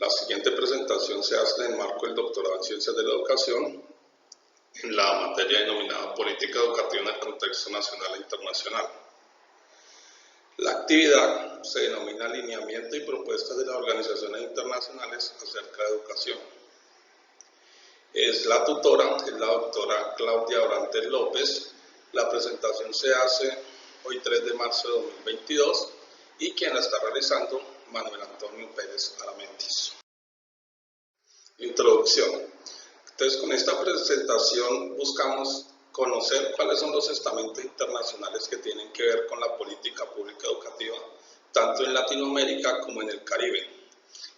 La siguiente presentación se hace en el marco del doctorado en Ciencias de la Educación en la materia denominada Política Educativa en el contexto nacional e internacional. La actividad se denomina Alineamiento y Propuestas de las Organizaciones Internacionales acerca de Educación. La tutora es la doctora Claudia Orantes López. La presentación se hace hoy 3 de marzo de 2022 y quien la está realizando, Manuel Antonio Pérez Aramentis. Introducción. Entonces, con esta presentación buscamos conocer cuáles son los estamentos internacionales que tienen que ver con la política pública educativa, tanto en Latinoamérica como en el Caribe.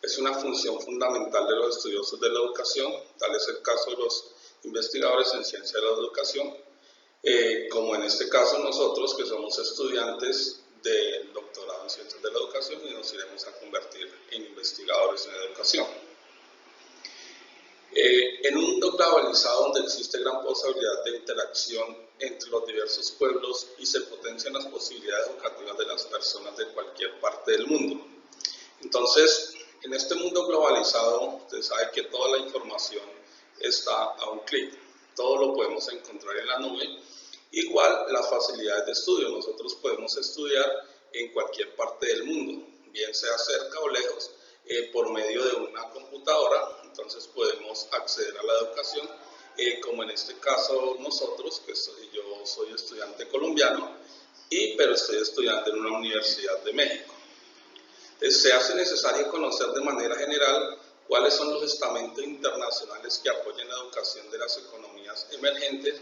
Es una función fundamental de los estudiosos de la educación, tal es el caso de los investigadores en ciencia de la educación, como en este caso nosotros que somos estudiantes del doctorado en ciencias de la educación y nos iremos a convertir en investigadores en educación. En un mundo globalizado donde existe gran posibilidad de interacción entre los diversos pueblos y se potencian las posibilidades educativas de las personas de cualquier parte del mundo. Entonces, en este mundo globalizado, usted sabe que toda la información está a un clic, todo lo podemos encontrar en la nube. Igual las facilidades de estudio, nosotros podemos estudiar en cualquier parte del mundo, bien sea cerca o lejos, por medio de una computadora. Entonces podemos acceder a la educación, como en este caso nosotros, que yo soy estudiante colombiano, pero estoy estudiando en una universidad de México. Entonces, se hace necesario conocer de manera general cuáles son los estamentos internacionales que apoyan la educación de las economías emergentes,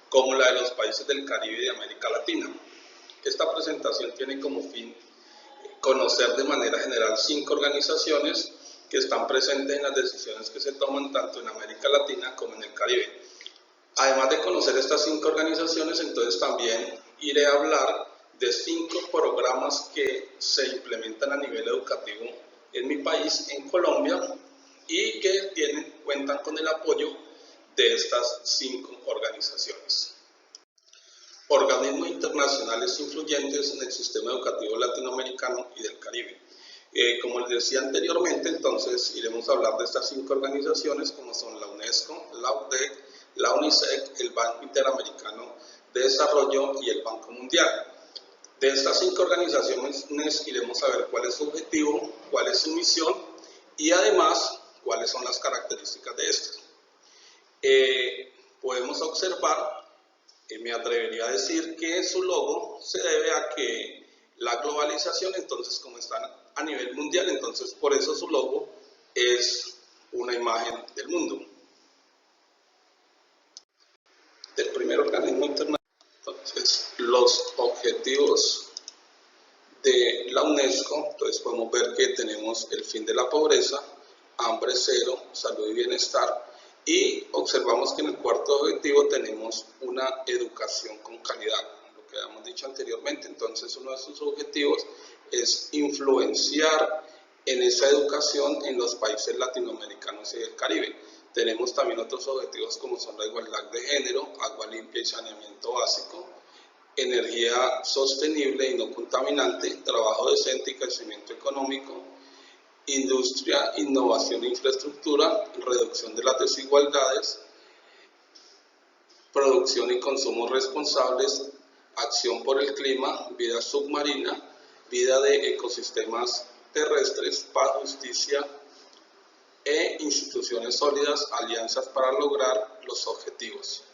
como la de los países del Caribe y de América Latina. Esta presentación tiene como fin conocer de manera general 5 organizaciones que están presentes en las decisiones que se toman tanto en América Latina como en el Caribe. Además de conocer estas 5 organizaciones, entonces también iré a hablar de 5 programas que se implementan a nivel educativo en mi país, en Colombia, y que cuentan con el apoyo de estas 5 organizaciones. Organismos internacionales influyentes en el sistema educativo latinoamericano y del Caribe. Como les decía anteriormente, entonces iremos a hablar de estas 5 organizaciones como son la UNESCO, la UDEC, la UNICEF, el Banco Interamericano de Desarrollo y el Banco Mundial. De estas 5 organizaciones iremos a ver cuál es su objetivo, cuál es su misión y además cuáles son las características de estas. Podemos observar, me atrevería a decir que su logo se debe a que la globalización, entonces como están a nivel mundial, entonces por eso su logo es una imagen del mundo. Del primer organismo internacional, entonces los objetivos de la UNESCO, entonces podemos ver que tenemos el fin de la pobreza, hambre cero, salud y bienestar, y observamos que en el cuarto objetivo tenemos una educación con calidad, lo que habíamos dicho anteriormente. Entonces uno de sus objetivos es influenciar en esa educación en los países latinoamericanos y del Caribe. Tenemos también otros objetivos como son la igualdad de género, agua limpia y saneamiento básico, energía sostenible y no contaminante, trabajo decente y crecimiento económico, industria, innovación e infraestructura, reducción de las desigualdades, producción y consumo responsables, acción por el clima, vida submarina, vida de ecosistemas terrestres, paz, justicia e instituciones sólidas, alianzas para lograr los objetivos.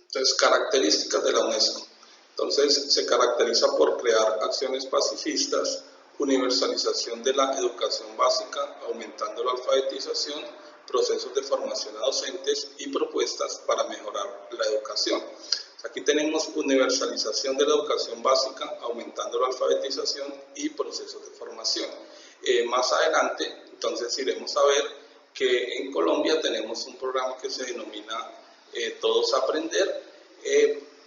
Entonces, características de la UNESCO. Entonces, se caracteriza por crear acciones pacifistas, universalización de la educación básica, aumentando la alfabetización, procesos de formación a docentes y propuestas para mejorar la educación. Aquí tenemos universalización de la educación básica, aumentando la alfabetización y procesos de formación. Más adelante, entonces, iremos a ver que en Colombia tenemos un programa que se denomina Todos Aprender,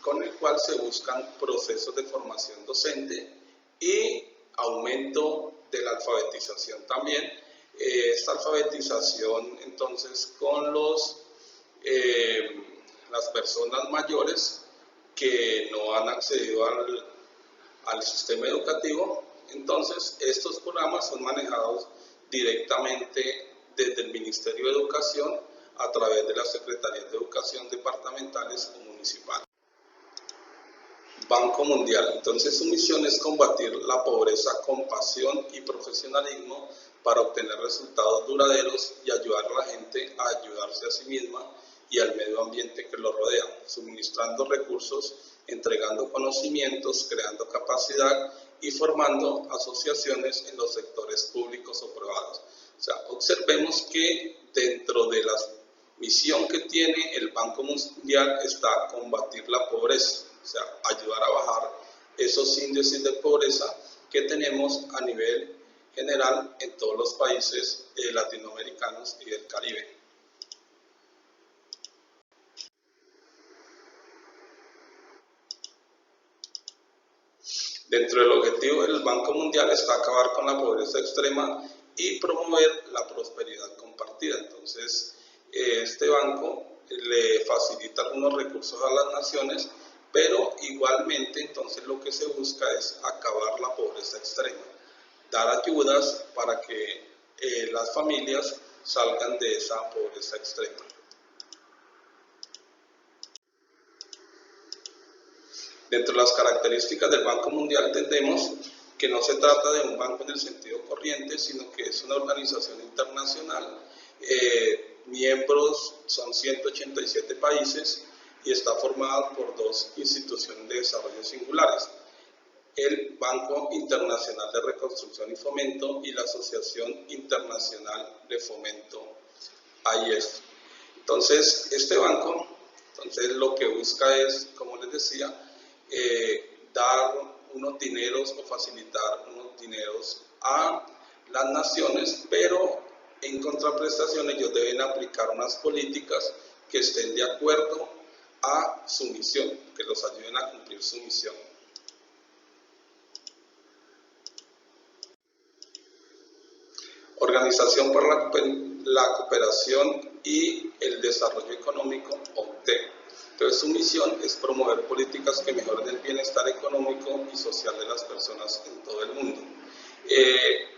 con el cual se buscan procesos de formación docente y aumento de la alfabetización también. Esta alfabetización entonces con las personas mayores que no han accedido a al sistema educativo. Entonces, estos programas son manejados directamente desde el Ministerio de Educación a través de las Secretarías de Educación departamentales o municipales. Banco Mundial. Entonces, su misión es combatir la pobreza con pasión y profesionalismo para obtener resultados duraderos y ayudar a la gente a ayudarse a sí misma y al medio ambiente que lo rodea, suministrando recursos, entregando conocimientos, creando capacidad y formando asociaciones en los sectores públicos o privados. O sea, observemos que dentro de la misión que tiene el Banco Mundial está combatir la pobreza, o sea, ayudar a bajar esos índices de pobreza que tenemos a nivel general en todos los países latinoamericanos y del Caribe. Dentro del objetivo del Banco Mundial está acabar con la pobreza extrema y promover la prosperidad compartida. Entonces, este banco le facilita algunos recursos a las naciones, pero igualmente entonces lo que se busca es acabar la pobreza extrema, dar ayudas para que las familias salgan de esa pobreza extrema. Dentro de las características del Banco Mundial entendemos que no se trata de un banco en el sentido corriente, sino que es una organización internacional. Miembros son 187 países y está formada por dos instituciones de desarrollo singulares: el Banco Internacional de Reconstrucción y Fomento y la Asociación Internacional de Fomento AIF. Entonces, este banco lo que busca es, como les decía, dar unos dineros o facilitar unos dineros a las naciones, pero en contraprestación ellos deben aplicar unas políticas que estén de acuerdo a su misión, que los ayuden a cumplir su misión. Organización para la Cooperación y el Desarrollo Económico, OCDE. Entonces, su misión es promover políticas que mejoren el bienestar económico y social de las personas en todo el mundo.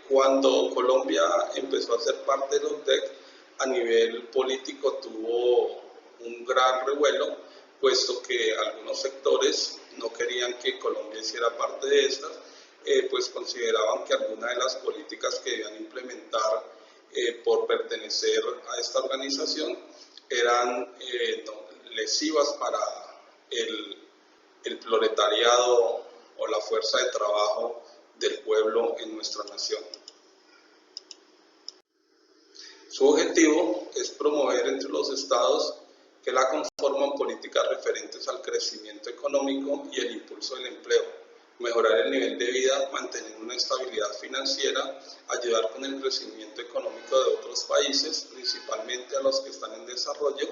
Cuando Colombia empezó a ser parte de la OCDE, a nivel político tuvo un gran revuelo, puesto que algunos sectores no querían que Colombia hiciera parte de estas, pues consideraban que algunas de las políticas que debían implementar por pertenecer a esta organización eran lesivas para el proletariado o la fuerza de trabajo del pueblo en nuestra nación. Su objetivo es promover entre los estados que la conforman políticas referentes al crecimiento económico y el impulso del empleo, mejorar el nivel de vida, mantener una estabilidad financiera, ayudar con el crecimiento económico de otros países, principalmente a los que están en desarrollo,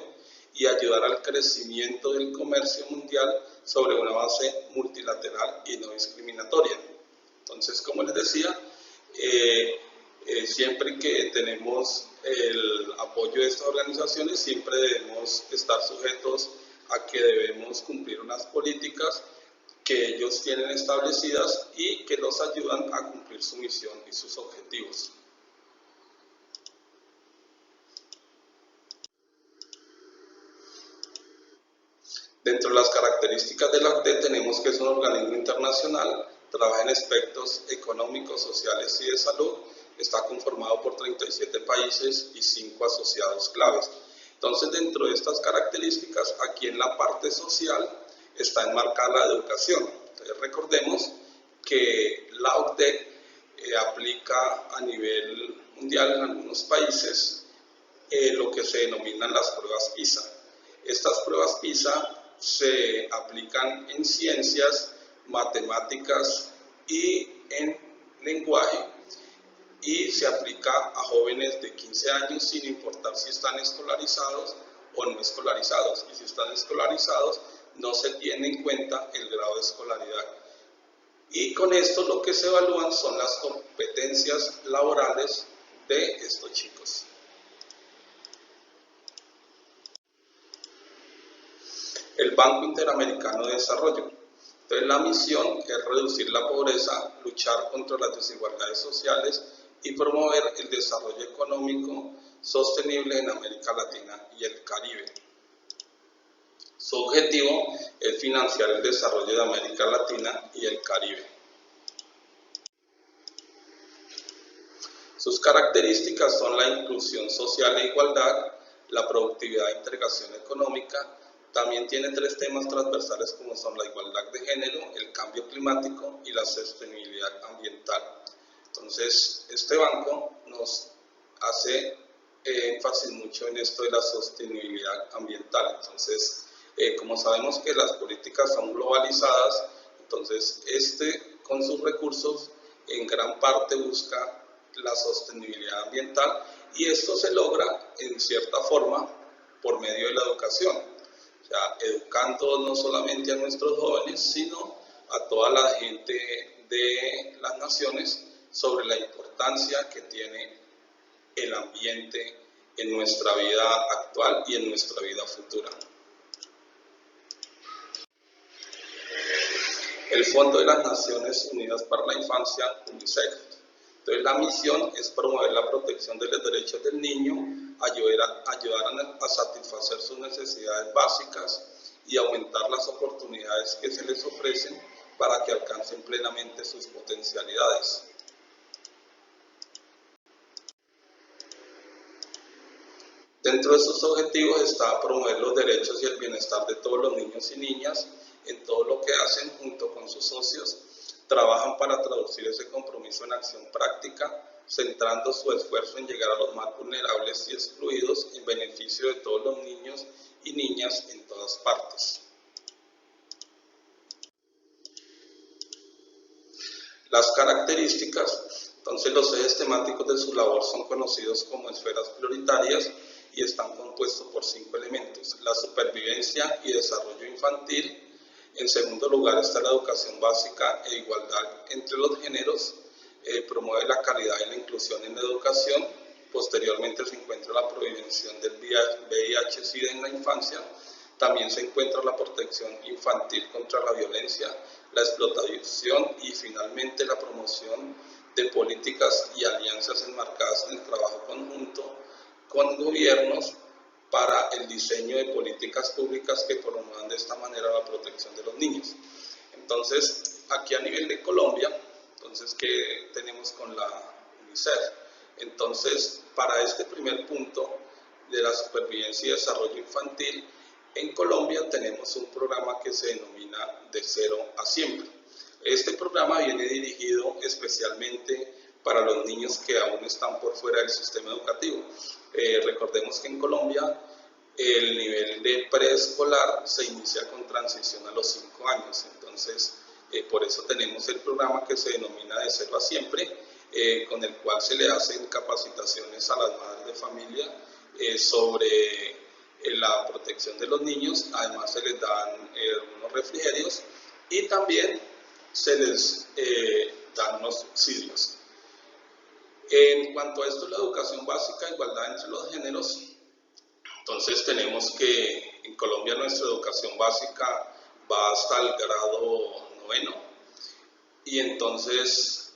y ayudar al crecimiento del comercio mundial sobre una base multilateral y no discriminatoria. Entonces, como les decía, siempre que tenemos el apoyo de estas organizaciones, siempre debemos estar sujetos a que debemos cumplir unas políticas que ellos tienen establecidas y que los ayudan a cumplir su misión y sus objetivos. Dentro de las características de la OCDE tenemos que es un organismo internacional, trabaja en aspectos económicos, sociales y de salud, está conformado por 37 países y 5 asociados claves. Entonces, dentro de estas características, aquí en la parte social está enmarcada la educación. Entonces, recordemos que la OCDE aplica a nivel mundial en algunos países lo que se denominan las pruebas PISA. Estas pruebas PISA se aplican en ciencias, matemáticas y en lenguaje, y se aplica a jóvenes de 15 años sin importar si están escolarizados o no escolarizados, y si están escolarizados no se tiene en cuenta el grado de escolaridad. Y con esto lo que se evalúan son las competencias laborales de estos chicos. El Banco Interamericano de Desarrollo. Entonces la misión es reducir la pobreza, luchar contra las desigualdades sociales y promover el desarrollo económico sostenible en América Latina y el Caribe. Su objetivo es financiar el desarrollo de América Latina y el Caribe. Sus características son la inclusión social e igualdad, la productividad e integración económica. También tiene 3 temas transversales como son la igualdad de género, el cambio climático y la sostenibilidad ambiental. Entonces, este banco nos hace énfasis mucho en esto de la sostenibilidad ambiental. Entonces, como sabemos que las políticas son globalizadas, entonces con sus recursos en gran parte busca la sostenibilidad ambiental, y esto se logra en cierta forma por medio de la educación, o sea, educando no solamente a nuestros jóvenes, sino a toda la gente de las naciones sobre la importancia que tiene el ambiente en nuestra vida actual y en nuestra vida futura. El Fondo de las Naciones Unidas para la Infancia, UNICEF. Entonces, la misión es promover la protección de los derechos del niño, ayudar a satisfacer sus necesidades básicas y aumentar las oportunidades que se les ofrecen para que alcancen plenamente sus potencialidades. Dentro de sus objetivos está promover los derechos y el bienestar de todos los niños y niñas en todo lo que hacen. Junto con sus socios trabajan para traducir ese compromiso en acción práctica, centrando su esfuerzo en llegar a los más vulnerables y excluidos en beneficio de todos los niños y niñas en todas partes. Las características, entonces los ejes temáticos de su labor son conocidos como esferas prioritarias y están compuestos por 5 elementos: la supervivencia y desarrollo infantil. En segundo lugar está la educación básica e igualdad entre los géneros, promueve la calidad y la inclusión en la educación. Posteriormente se encuentra la prevención del VIH-Sida en la infancia. También se encuentra la protección infantil contra la violencia, la explotación y finalmente la promoción de políticas y alianzas enmarcadas en el trabajo conjunto con gobiernos para el diseño de políticas públicas que promuevan de esta manera la protección de los niños. Entonces, aquí a nivel de Colombia, entonces, ¿qué tenemos con la UNICEF? Entonces, para este primer punto de la supervivencia y desarrollo infantil, en Colombia tenemos un programa que se denomina De Cero a Siempre. Este programa viene dirigido especialmente para los niños que aún están por fuera del sistema educativo. Recordemos que en Colombia el nivel de preescolar se inicia con transición a los 5 años, entonces por eso tenemos el programa que se denomina De Cero a Siempre, con el cual se le hacen capacitaciones a las madres de familia sobre la protección de los niños. Además se les dan unos refrigerios y también se les dan unos subsidios. En cuanto a esto, la educación básica, igualdad entre los géneros, entonces tenemos que en Colombia nuestra educación básica va hasta el grado 9º, y entonces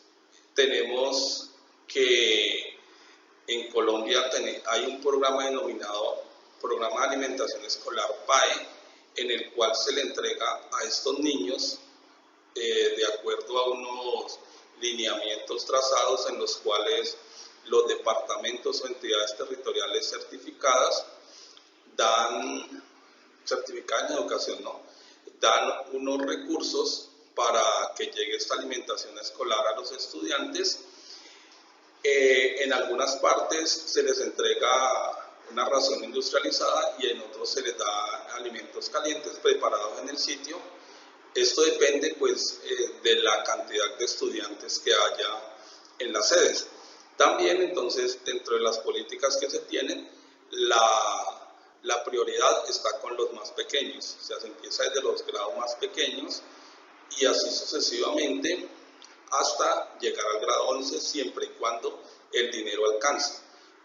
tenemos que en Colombia hay un programa denominado Programa de Alimentación Escolar PAE, en el cual se le entrega a estos niños de acuerdo a unos lineamientos trazados en los cuales los departamentos o entidades territoriales certificadas certificadas en educación, dan unos recursos para que llegue esta alimentación escolar a los estudiantes. En algunas partes se les entrega una ración industrializada y en otros se les da alimentos calientes preparados en el sitio. Esto depende pues de la cantidad de estudiantes que haya en las sedes. También entonces dentro de las políticas que se tienen, la prioridad está con los más pequeños, o sea, se empieza desde los grados más pequeños y así sucesivamente hasta llegar al grado 11, siempre y cuando el dinero alcance.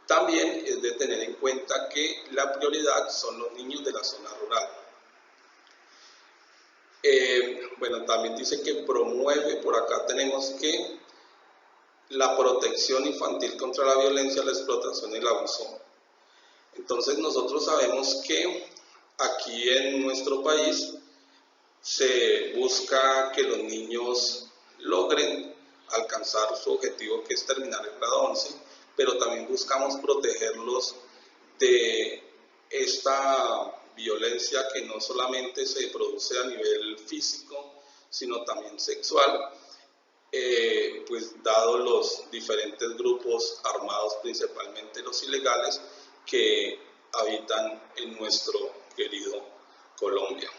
También es de tener en cuenta que la prioridad son los niños de la zona rural. Bueno, también dice que promueve, por acá tenemos que la protección infantil contra la violencia, la explotación y el abuso. Entonces nosotros sabemos que aquí en nuestro país se busca que los niños logren alcanzar su objetivo, que es terminar el grado 11, pero también buscamos protegerlos de esta violencia que no solamente se produce a nivel físico, sino también sexual, pues dado los diferentes grupos armados, principalmente los ilegales, que habitan en nuestro querido Colombia.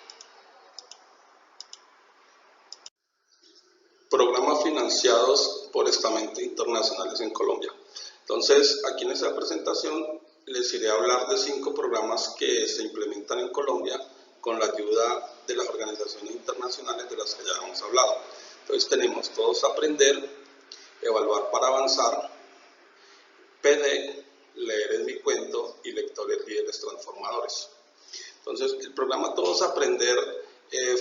Programas financiados por estamentos internacionales en Colombia. Entonces, aquí en esta presentación les iré a hablar de 5 programas que se implementan en Colombia con la ayuda de las organizaciones internacionales de las que ya hemos hablado. Entonces tenemos Todos Aprender, Evaluar para Avanzar, PDEC, Leer es mi cuento y Lectores Líderes Transformadores. Entonces, el programa Todos Aprender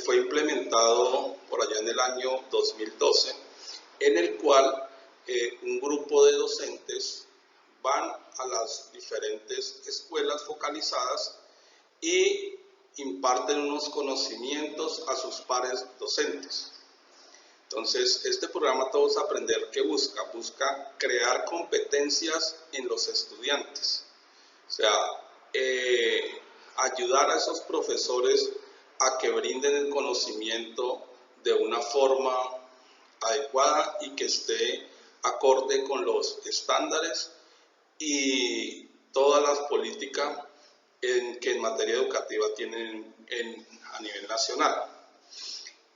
fue implementado por allá en el año 2012, en el cual un grupo de docentes van a las diferentes escuelas focalizadas y imparten unos conocimientos a sus pares docentes. Entonces, este programa Todos Aprender, ¿qué busca? Busca crear competencias en los estudiantes. O sea, ayudar a esos profesores a que brinden el conocimiento de una forma adecuada y que esté acorde con los estándares y todas las políticas que en materia educativa tienen a nivel nacional.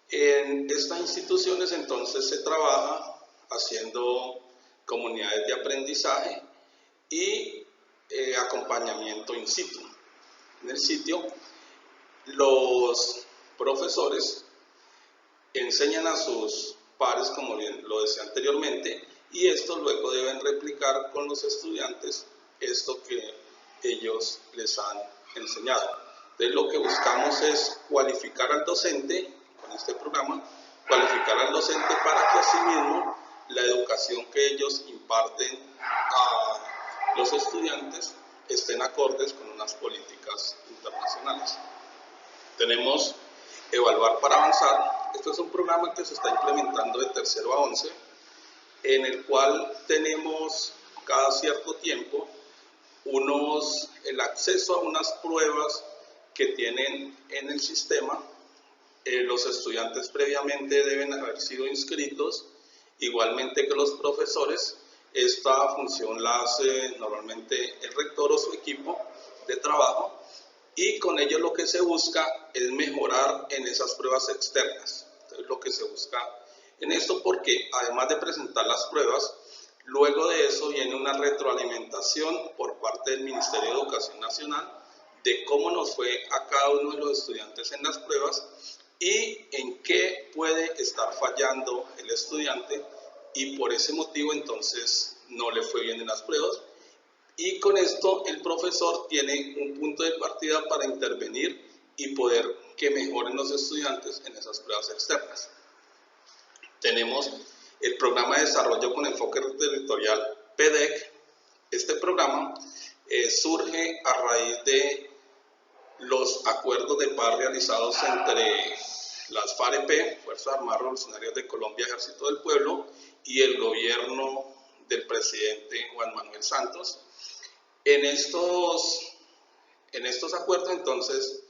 En estas instituciones entonces se trabaja haciendo comunidades de aprendizaje y acompañamiento in situ. En el sitio, los profesores enseñan a sus pares, como bien lo decía anteriormente, y estos luego deben replicar con los estudiantes esto que ellos les han enseñado. Entonces, lo que buscamos es cualificar al docente, con este programa, cualificar al docente para que asimismo la educación que ellos imparten a los estudiantes estén acordes con unas políticas internacionales. Tenemos Evaluar para Avanzar. Esto es un programa que se está implementando de tercero a 11, en el cual tenemos cada cierto tiempo el acceso a unas pruebas que tienen en el sistema. Los estudiantes previamente deben haber sido inscritos, igualmente que los profesores. Esta función la hace normalmente el rector o su equipo de trabajo, y con ello lo que se busca es mejorar en esas pruebas externas. Entonces, lo que se busca en esto, porque además de presentar las pruebas, luego de eso viene una retroalimentación por parte del Ministerio de Educación Nacional de cómo nos fue a cada uno de los estudiantes en las pruebas y en qué puede estar fallando el estudiante, y por ese motivo entonces no le fue bien en las pruebas, y con esto el profesor tiene un punto de partida para intervenir y poder que mejoren los estudiantes en esas pruebas externas. Tenemos el programa de desarrollo con enfoque territorial PDEC. Este programa surge a raíz de los acuerdos de paz realizados entre las FAREP, Fuerzas Armadas Revolucionarias de Colombia, Ejército del Pueblo, y el gobierno del presidente Juan Manuel Santos. En estos acuerdos entonces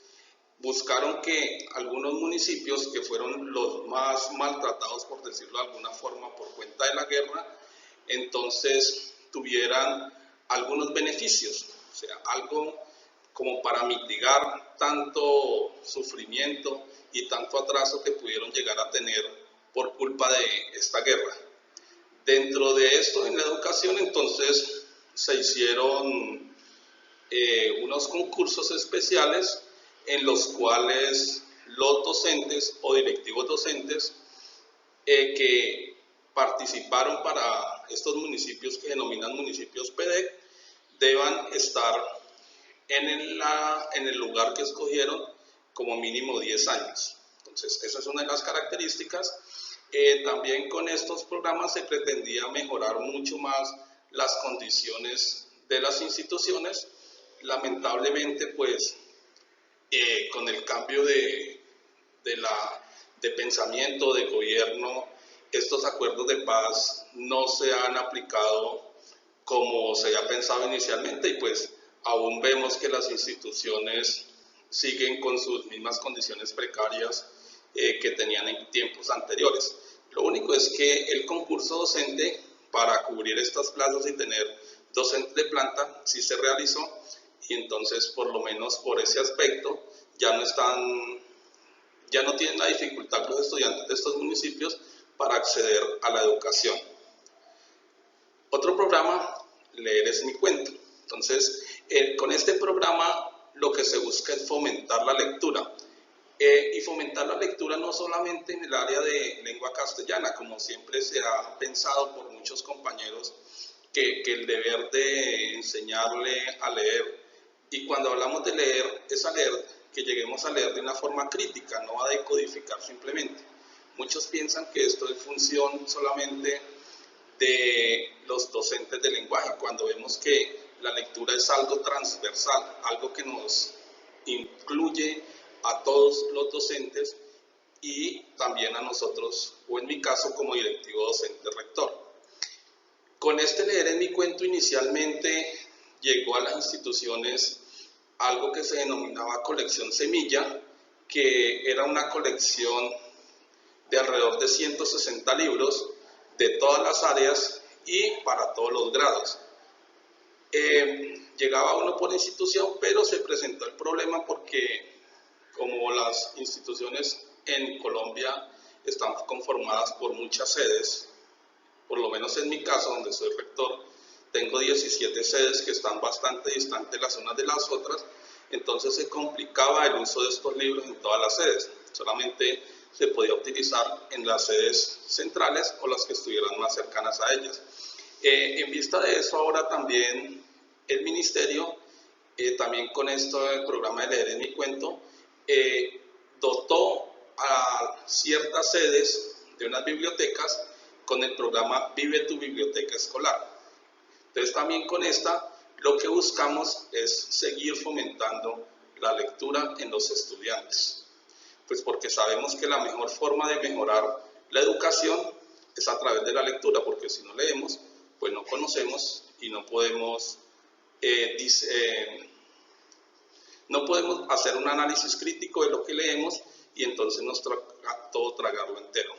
buscaron que algunos municipios que fueron los más maltratados, por decirlo de alguna forma, por cuenta de la guerra, entonces tuvieran algunos beneficios, o sea, algo como para mitigar tanto sufrimiento y tanto atraso que pudieron llegar a tener por culpa de esta guerra. Dentro de esto, en la educación, entonces se hicieron unos concursos especiales en los cuales los docentes o directivos docentes que participaron para estos municipios que denominan municipios PDEC deban estar en el lugar que escogieron como mínimo 10 años. Entonces, esa es una de las características. También con estos programas se pretendía mejorar mucho más las condiciones de las instituciones. Lamentablemente, pues, con el cambio de pensamiento, de gobierno, estos acuerdos de paz no se han aplicado como se había pensado inicialmente, y pues aún vemos que las instituciones siguen con sus mismas condiciones precarias que tenían en tiempos anteriores. Lo único es que el concurso docente para cubrir estas plazas y tener docentes de planta sí se realizó, y entonces por lo menos por ese aspecto ya no tienen la dificultad los estudiantes de estos municipios para acceder a la educación. Otro programa, Leer es mi cuento. Entonces, con este programa lo que se busca es fomentar la lectura. Y fomentar la lectura no solamente en el área de lengua castellana, como siempre se ha pensado por muchos compañeros, que el deber de enseñarle a leer. Y cuando hablamos de leer, es a leer, que lleguemos a leer de una forma crítica, no a decodificar simplemente. Muchos piensan que esto es función solamente de los docentes de lenguaje, cuando vemos que la lectura es algo transversal, algo que nos incluye a todos los docentes y también a nosotros, o en mi caso como directivo docente rector. Con este Leer en mi cuento inicialmente llegó a las instituciones algo que se denominaba colección Semilla, que era una colección de alrededor de 160 libros de todas las áreas y para todos los grados. Llegaba uno por institución, pero se presentó el problema porque como las instituciones en Colombia están conformadas por muchas sedes, por lo menos en mi caso, donde soy rector, tengo 17 sedes que están bastante distantes las unas de las otras, entonces se complicaba el uso de estos libros en todas las sedes. Solamente se podía utilizar en las sedes centrales o las que estuvieran más cercanas a ellas. En vista de eso, ahora también el ministerio, también con esto del programa de Leer en mi cuento, dotó a ciertas sedes de unas bibliotecas con el programa Vive tu Biblioteca Escolar. Entonces también con esta lo que buscamos es seguir fomentando la lectura en los estudiantes, pues porque sabemos que la mejor forma de mejorar la educación es a través de la lectura, porque si no leemos, pues no conocemos y no podemos hacer un análisis crítico de lo que leemos y entonces nos toca todo tragarlo entero.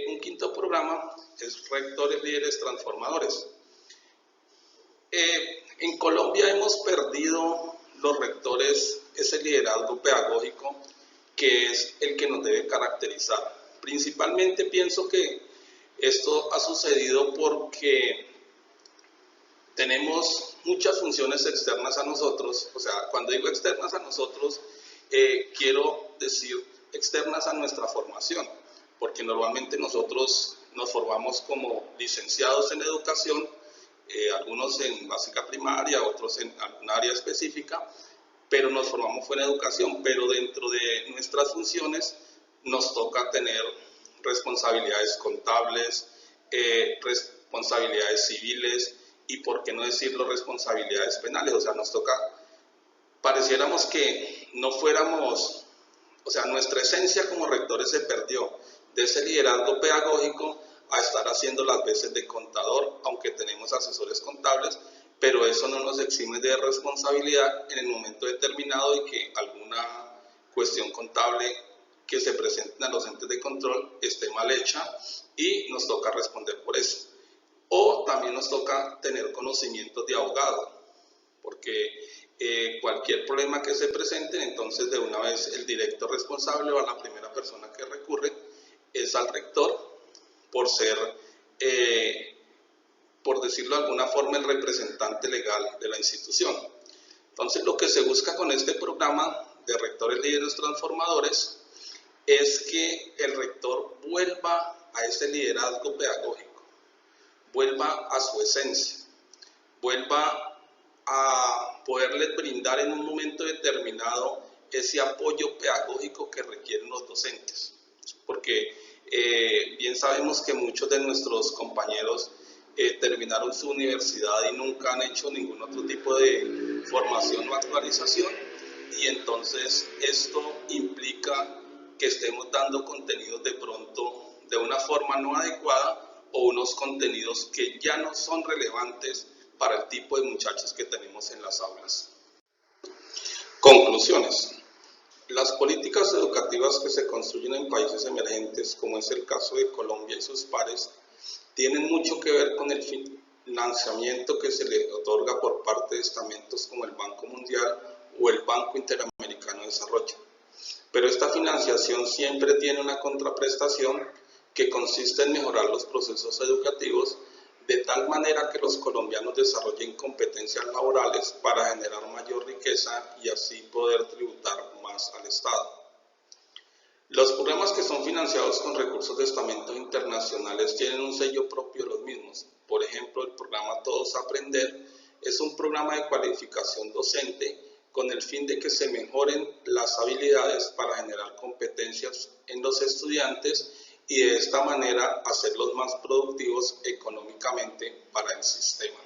Un quinto programa es Rectores Líderes Transformadores. En Colombia hemos perdido los rectores ese liderazgo pedagógico que es el que nos debe caracterizar. Principalmente pienso que esto ha sucedido porque tenemos muchas funciones externas a nosotros. O sea, cuando digo externas a nosotros, quiero decir externas a nuestra formación, porque normalmente nosotros nos formamos como licenciados en educación, algunos en básica primaria, otros en alguna área específica, pero nos formamos en educación, pero dentro de nuestras funciones nos toca tener responsabilidades contables, responsabilidades civiles y, por qué no decirlo, responsabilidades penales. O sea, nos toca, pareciéramos que no fuéramos, o sea, nuestra esencia como rectores se perdió de ese liderazgo pedagógico a estar haciendo las veces de contador, aunque tenemos asesores contables, pero eso no nos exime de responsabilidad en el momento determinado y que alguna cuestión contable que se presenten a los entes de control esté mal hecha y nos toca responder por eso. O también nos toca tener conocimientos de abogado, porque cualquier problema que se presente, entonces de una vez el director responsable o a la primera persona que recurre es al rector, por ser, por decirlo de alguna forma, el representante legal de la institución. Entonces, lo que se busca con este programa de Rectores Líderes Transformadores es que el rector vuelva a ese liderazgo pedagógico, vuelva a su esencia, vuelva a poderles brindar en un momento determinado ese apoyo pedagógico que requieren los docentes, porque bien sabemos que muchos de nuestros compañeros terminaron su universidad y nunca han hecho ningún otro tipo de formación o actualización, y entonces esto implica que estemos dando contenidos de pronto de una forma no adecuada o unos contenidos que ya no son relevantes para el tipo de muchachos que tenemos en las aulas. Conclusiones. Las políticas educativas que se construyen en países emergentes, como es el caso de Colombia y sus pares, tienen mucho que ver con el financiamiento que se le otorga por parte de estamentos como el Banco Mundial o el Banco Interamericano de Desarrollo. Pero esta financiación siempre tiene una contraprestación que consiste en mejorar los procesos educativos de tal manera que los colombianos desarrollen competencias laborales para generar mayor riqueza y así poder tributar más al Estado. Los programas que son financiados con recursos de estamentos internacionales tienen un sello propio de los mismos. Por ejemplo, el programa Todos Aprender es un programa de cualificación docente con el fin de que se mejoren las habilidades para generar competencias en los estudiantes y de esta manera hacerlos más productivos económicamente para el sistema.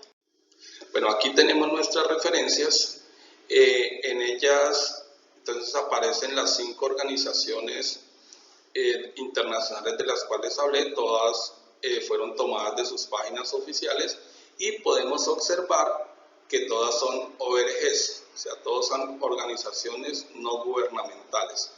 Bueno, aquí tenemos nuestras referencias. En ellas entonces aparecen las 5 organizaciones internacionales de las cuales hablé. Todas fueron tomadas de sus páginas oficiales y podemos observar que todas son ONGs, o sea, todas son organizaciones no gubernamentales.